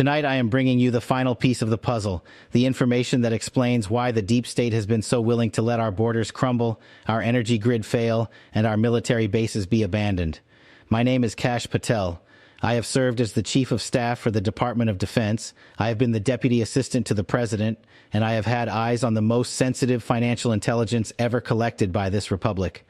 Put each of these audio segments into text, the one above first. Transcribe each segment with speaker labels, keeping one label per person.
Speaker 1: Tonight I am bringing you the final piece of the puzzle, the information that explains why the deep state has been so willing to let our borders crumble, our energy grid fail, and our military bases be abandoned. My name is Kash Patel. I have served as the Chief of Staff for the Department of Defense. I have been the Deputy Assistant to the President, and I have had eyes on the most sensitive financial intelligence ever collected by this republic.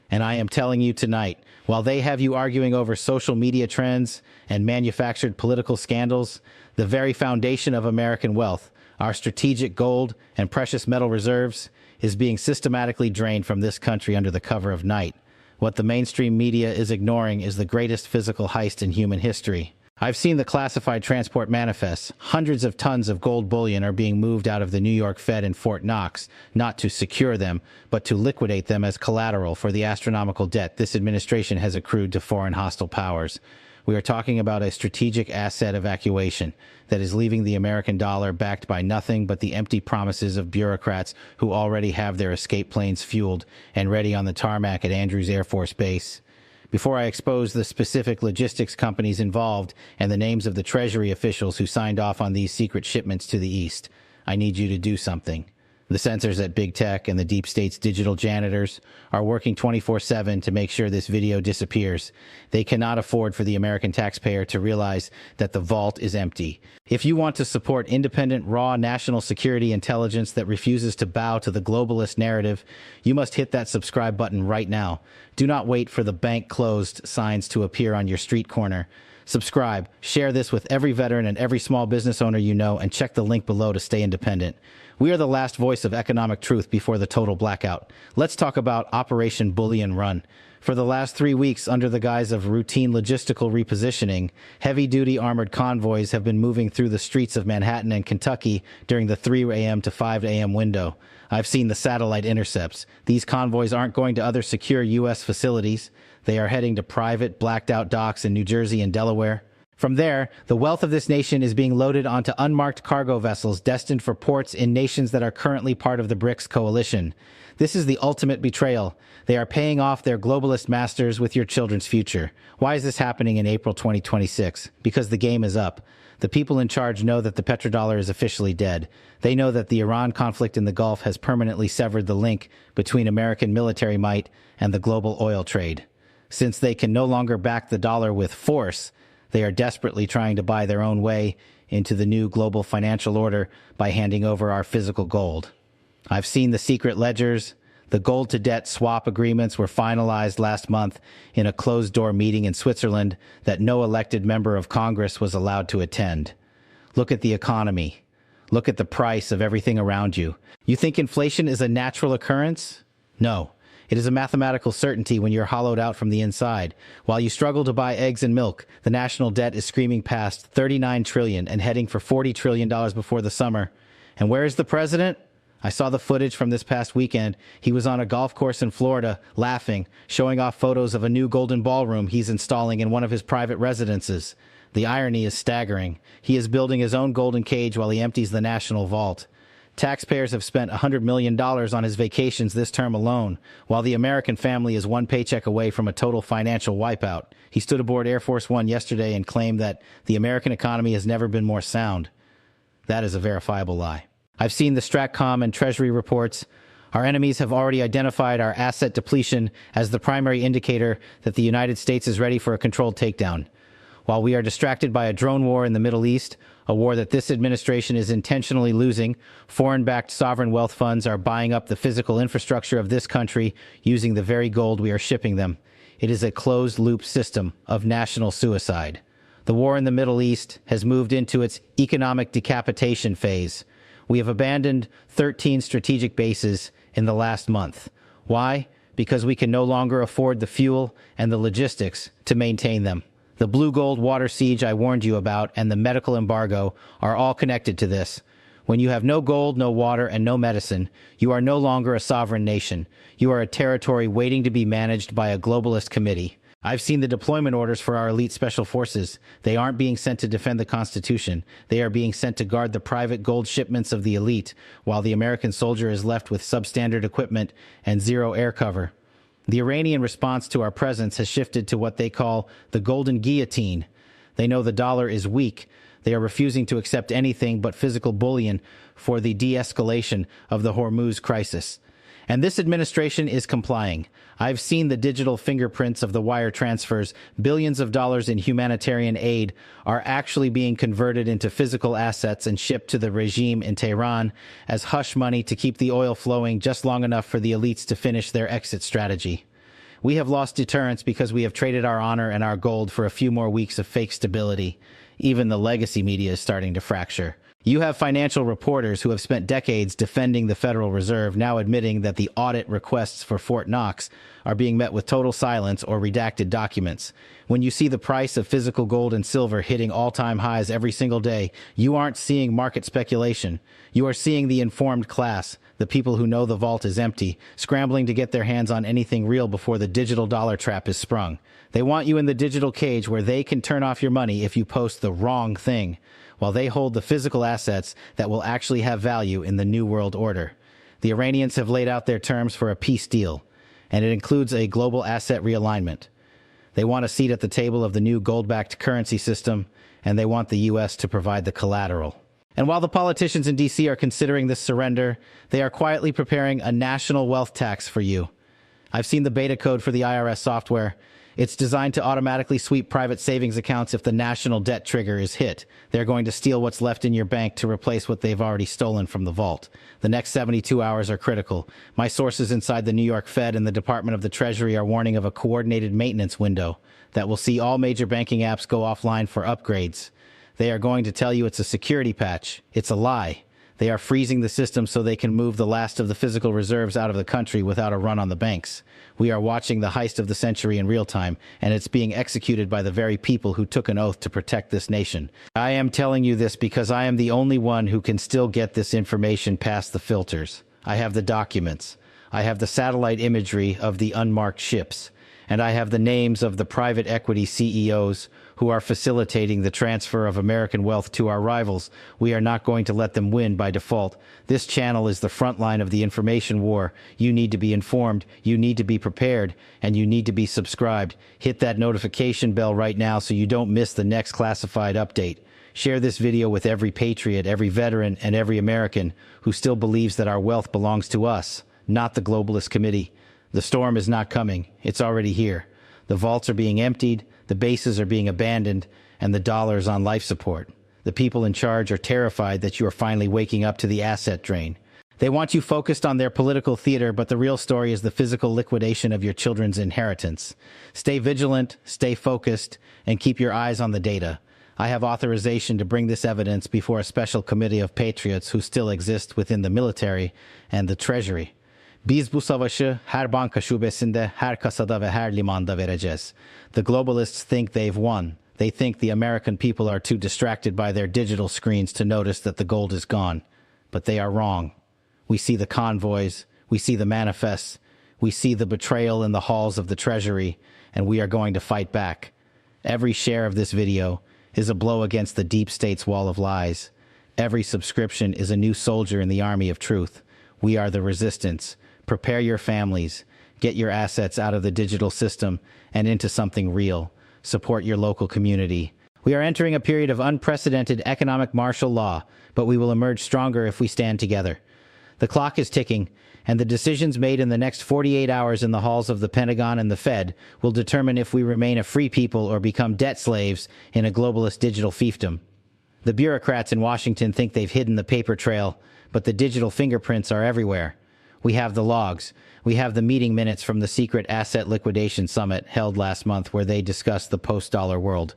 Speaker 1: And I am telling you tonight, while they have you arguing over social media trends and manufactured political scandals, the very foundation of American wealth, our strategic gold and precious metal reserves, is being systematically drained from this country under the cover of night. What the mainstream media is ignoring is the greatest physical heist in human history. I've seen the classified transport manifests. Hundreds of tons of gold bullion are being moved out of the New York Fed in Fort Knox, not to secure them, but to liquidate them as collateral for the astronomical debt this administration has accrued to foreign hostile powers. We are talking about a strategic asset evacuation that is leaving the American dollar backed by nothing but the empty promises of bureaucrats who already have their escape planes fueled and ready on the tarmac at Andrews Air Force Base. Before I expose the specific logistics companies involved and the names of the Treasury officials who signed off on these secret shipments to the East, I need you to do something. The censors at Big Tech and the Deep State's digital janitors are working 24/7 to make sure this video disappears. They cannot afford for the American taxpayer to realize that the vault is empty. If you want to support independent, raw national security intelligence that refuses to bow to the globalist narrative, you must hit that subscribe button right now. Do not wait for the bank closed signs to appear on your street corner. Subscribe, share this with every veteran and every small business owner you know, and check the link below to stay independent. We are the last voice of economic truth before the total blackout. Let's talk about Operation Bullion Run. For the last 3 weeks, under the guise of routine logistical repositioning, heavy-duty armored convoys have been moving through the streets of Manhattan and Kentucky during the 3 a.m. to 5 a.m. window. I've seen the satellite intercepts. These convoys aren't going to other secure U.S. facilities. They are heading to private, blacked-out docks in New Jersey and Delaware. From there, the wealth of this nation is being loaded onto unmarked cargo vessels destined for ports in nations that are currently part of the BRICS coalition. This is the ultimate betrayal. They are paying off their globalist masters with your children's future. Why is this happening in April 2026? Because the game is up. The people in charge know that the petrodollar is officially dead. They know that the Iran conflict in the Gulf has permanently severed the link between American military might and the global oil trade. Since they can no longer back the dollar with force, they are desperately trying to buy their own way into the new global financial order by handing over our physical gold. I've seen the secret ledgers. The gold-to-debt swap agreements were finalized last month in a closed-door meeting in Switzerland that no elected member of Congress was allowed to attend. Look at the economy. Look at the price of everything around you. You think inflation is a natural occurrence? No. It is a mathematical certainty when you're hollowed out from the inside. While you struggle to buy eggs and milk, the national debt is screaming past $39 trillion and heading for $40 trillion before the summer. And where is the president? I saw the footage from this past weekend. He was on a golf course in Florida, laughing, showing off photos of a new golden ballroom he's installing in one of his private residences. The irony is staggering. He is building his own golden cage while he empties the national vault. Taxpayers have spent $100 million on his vacations this term alone, while the American family is one paycheck away from a total financial wipeout. He stood aboard Air Force One yesterday and claimed that the American economy has never been more sound. That is a verifiable lie. I've seen the Stratcom and Treasury reports. Our enemies have already identified our asset depletion as the primary indicator that the United States is ready for a controlled takedown. While we are distracted by a drone war in the Middle East, a war that this administration is intentionally losing, foreign-backed sovereign wealth funds are buying up the physical infrastructure of this country using the very gold we are shipping them. It is a closed-loop system of national suicide. The war in the Middle East has moved into its economic decapitation phase. We have abandoned 13 strategic bases in the last month. Why? Because we can no longer afford the fuel and the logistics to maintain them. The blue gold water siege I warned you about and the medical embargo are all connected to this. When you have no gold, no water, and no medicine, you are no longer a sovereign nation. You are a territory waiting to be managed by a globalist committee. I've seen the deployment orders for our elite special forces. They aren't being sent to defend the Constitution. They are being sent to guard the private gold shipments of the elite, while the American soldier is left with substandard equipment and zero air cover. The Iranian response to our presence has shifted to what they call the golden guillotine. They know the dollar is weak. They are refusing to accept anything but physical bullion for the de-escalation of the Hormuz crisis. And this administration is complying. I've seen the digital fingerprints of the wire transfers. Billions of dollars in humanitarian aid are actually being converted into physical assets and shipped to the regime in Tehran as hush money to keep the oil flowing just long enough for the elites to finish their exit strategy. We have lost deterrence because we have traded our honor and our gold for a few more weeks of fake stability. Even the legacy media is starting to fracture. You have financial reporters who have spent decades defending the Federal Reserve now admitting that the audit requests for Fort Knox are being met with total silence or redacted documents. When you see the price of physical gold and silver hitting all-time highs every single day, you aren't seeing market speculation. You are seeing the informed class, the people who know the vault is empty, scrambling to get their hands on anything real before the digital dollar trap is sprung. They want you in the digital cage where they can turn off your money if you post the wrong thing, while they hold the physical assets that will actually have value in the New World Order. The Iranians have laid out their terms for a peace deal, and it includes a global asset realignment. They want a seat at the table of the new gold-backed currency system, and they want the U.S. to provide the collateral. And while the politicians in D.C. are considering this surrender, they are quietly preparing a national wealth tax for you. I've seen the beta code for the IRS software. It's designed to automatically sweep private savings accounts if the national debt trigger is hit. They're going to steal what's left in your bank to replace what they've already stolen from the vault. The next 72 hours are critical. My sources inside the New York Fed and the Department of the Treasury are warning of a coordinated maintenance window that will see all major banking apps go offline for upgrades. They are going to tell you it's a security patch. It's a lie. They are freezing the system so they can move the last of the physical reserves out of the country without a run on the banks. We are watching the heist of the century in real time, and it's being executed by the very people who took an oath to protect this nation. I am telling you this because I am the only one who can still get this information past the filters. I have the documents. I have the satellite imagery of the unmarked ships. And I have the names of the private equity CEOs who are facilitating the transfer of American wealth to our rivals. We are not going to let them win by default. This channel is the front line of the information war. You need to be informed, you need to be prepared, and you need to be subscribed. Hit that notification bell right now so you don't miss the next classified update. Share this video with every patriot, every veteran, and every American who still believes that our wealth belongs to us, not the globalist committee. The storm is not coming. It's already here. The vaults are being emptied, the bases are being abandoned, and the dollar is on life support. The people in charge are terrified that you are finally waking up to the asset drain. They want you focused on their political theater, but the real story is the physical liquidation of your children's inheritance. Stay vigilant, stay focused, and keep your eyes on the data. I have authorization to bring this evidence before a special committee of patriots who still exist within the military and the treasury. Biz bu savaşı her banka şubesinde, her kasada ve her limanda vereceğiz. The globalists think they've won. They think the American people are too distracted by their digital screens to notice that the gold is gone. But they are wrong. We see the convoys, we see the manifests, we see the betrayal in the halls of the treasury, and we are going to fight back. Every share of this video is a blow against the deep state's wall of lies. Every subscription is a new soldier in the army of truth. We are the resistance. Prepare your families, get your assets out of the digital system and into something real. Support your local community. We are entering a period of unprecedented economic martial law, but we will emerge stronger if we stand together. The clock is ticking, and the decisions made in the next 48 hours in the halls of the Pentagon and the Fed will determine if we remain a free people or become debt slaves in a globalist digital fiefdom. The bureaucrats in Washington think they've hidden the paper trail, but the digital fingerprints are everywhere. We have the logs. We have the meeting minutes from the secret asset liquidation summit held last month where they discussed the post-dollar world.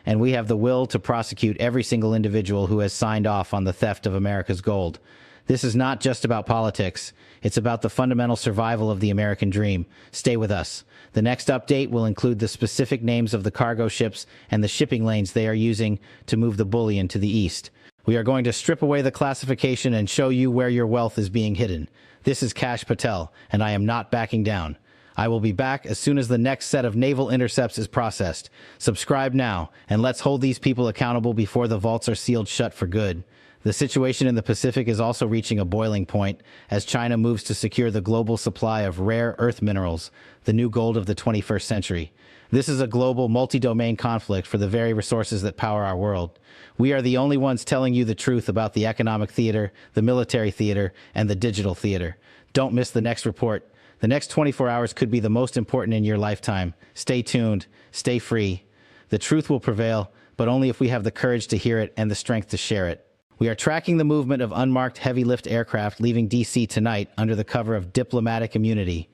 Speaker 1: And we have the will to prosecute every single individual who has signed off on the theft of America's gold. This is not just about politics. It's about the fundamental survival of the American dream. Stay with us. The next update will include the specific names of the cargo ships and the shipping lanes they are using to move the bullion to the east. We are going to strip away the classification and show you where your wealth is being hidden. This is Kash Patel, and I am not backing down. I will be back as soon as the next set of naval intercepts is processed. Subscribe now, and let's hold these people accountable before the vaults are sealed shut for good. The situation in the Pacific is also reaching a boiling point as China moves to secure the global supply of rare earth minerals, the new gold of the 21st century. This is a global, multi-domain conflict for the very resources that power our world. We are the only ones telling you the truth about the economic theater, the military theater, and the digital theater. Don't miss the next report. The next 24 hours could be the most important in your lifetime. Stay tuned, stay free. The truth will prevail, but only if we have the courage to hear it and the strength to share it. We are tracking the movement of unmarked heavy-lift aircraft leaving D.C. tonight under the cover of diplomatic immunity.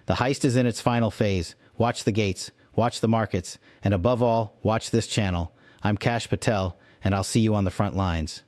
Speaker 1: The heist is in its final phase. Watch the gates, watch the markets, and above all, watch this channel. I'm Kash Patel, and I'll see you on the front lines.